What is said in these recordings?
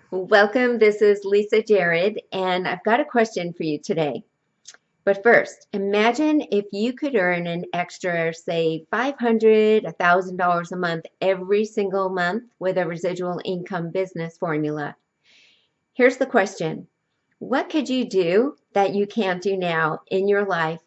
Welcome. This is Lisa Jared, and I've got a question for you today. But first, imagine if you could earn an extra, say, $500, $1,000 a month every single month with a residual income business formula. Here's the question. What could you do that you can't do now in your life?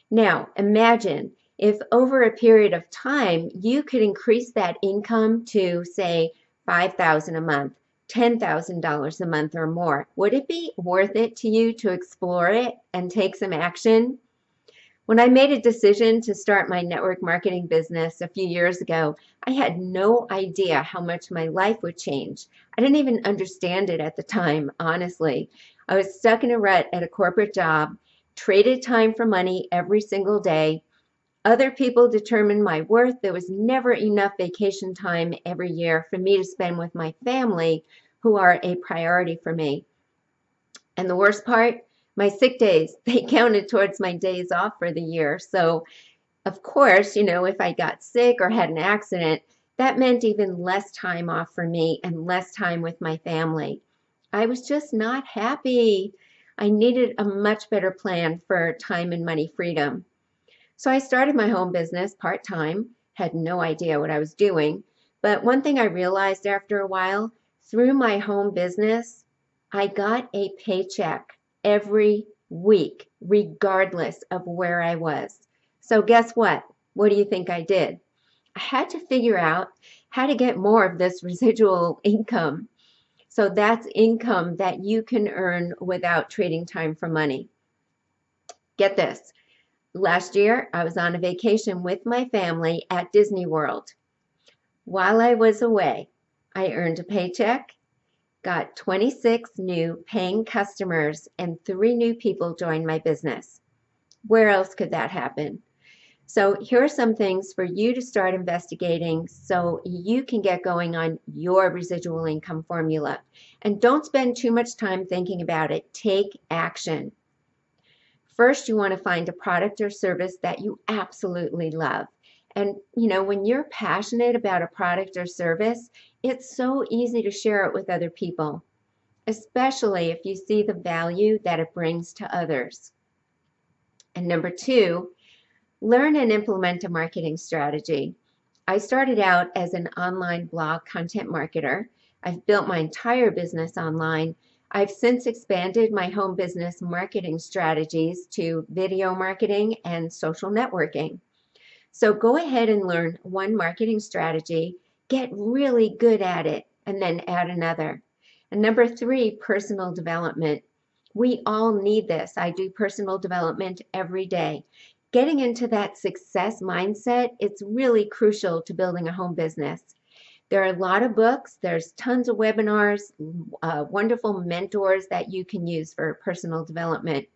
Now, imagine if over a period of time you could increase that income to, say, $5,000 a month, $10,000 a month or more. Would it be worth it to you to explore it and take some action? When I made a decision to start my network marketing business a few years ago, I had no idea how much my life would change. I didn't even understand it at the time, honestly. I was stuck in a rut at a corporate job, traded time for money every single day. Other people determined my worth. There was never enough vacation time every year for me to spend with my family, who are a priority for me. And the worst part, my sick days, they counted towards my days off for the year. So, of course, if I got sick or had an accident, that meant even less time off for me and less time with my family. I was just not happy. I needed a much better plan for time and money freedom. So I started my home business part-time, had no idea what I was doing. But one thing I realized after a while, through my home business, I got a paycheck every week, regardless of where I was. So guess what? What do you think I did? I had to figure out how to get more of this residual income. So that's income that you can earn without trading time for money. Get this. Last year, I was on a vacation with my family at Disney World. While I was away, I earned a paycheck, got 26 new paying customers, and 3 new people joined my business. Where else could that happen? So here are some things for you to start investigating so you can get going on your residual income formula. And don't spend too much time thinking about it. Take action. First, you want to find a product or service that you absolutely love. And when you're passionate about a product or service, it's so easy to share it with other people, especially if you see the value that it brings to others. And number 2, learn and implement a marketing strategy. I started out as an online blog content marketer. I've built my entire business online. I've since expanded my home business marketing strategies to video marketing and social networking. So go ahead and learn one marketing strategy, get really good at it, and then add another. And number 3, personal development. We all need this. I do personal development every day. Getting into that success mindset, it's really crucial to building a home business. There are a lot of books, there's tons of webinars, wonderful mentors that you can use for personal development.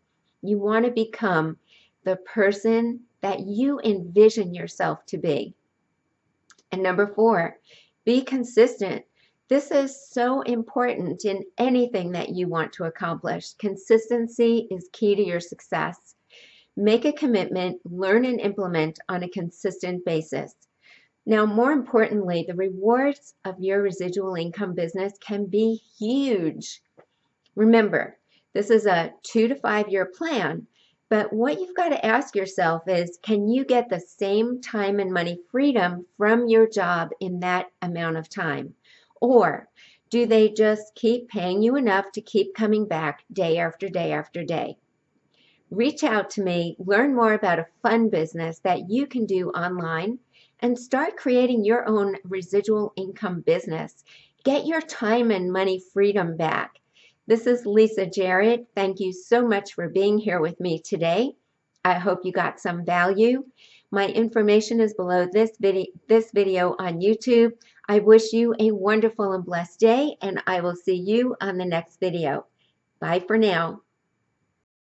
You want to become the person that you envision yourself to be. And number 4, be consistent. This is so important in anything that you want to accomplish. Consistency is key to your success. Make a commitment, learn and implement on a consistent basis. Now, more importantly, the rewards of your residual income business can be huge. Remember, this is a 2 to 5 year plan, but what you've got to ask yourself is, can you get the same time and money freedom from your job in that amount of time? Or do they just keep paying you enough to keep coming back day after day after day? Reach out to me, learn more about a fun business that you can do online, and start creating your own residual income business. Get your time and money freedom back. This is Lisa Jared. Thank you so much for being here with me today. I hope you got some value. My information is below this video on YouTube. I wish you a wonderful and blessed day, and I will see you on the next video. Bye for now.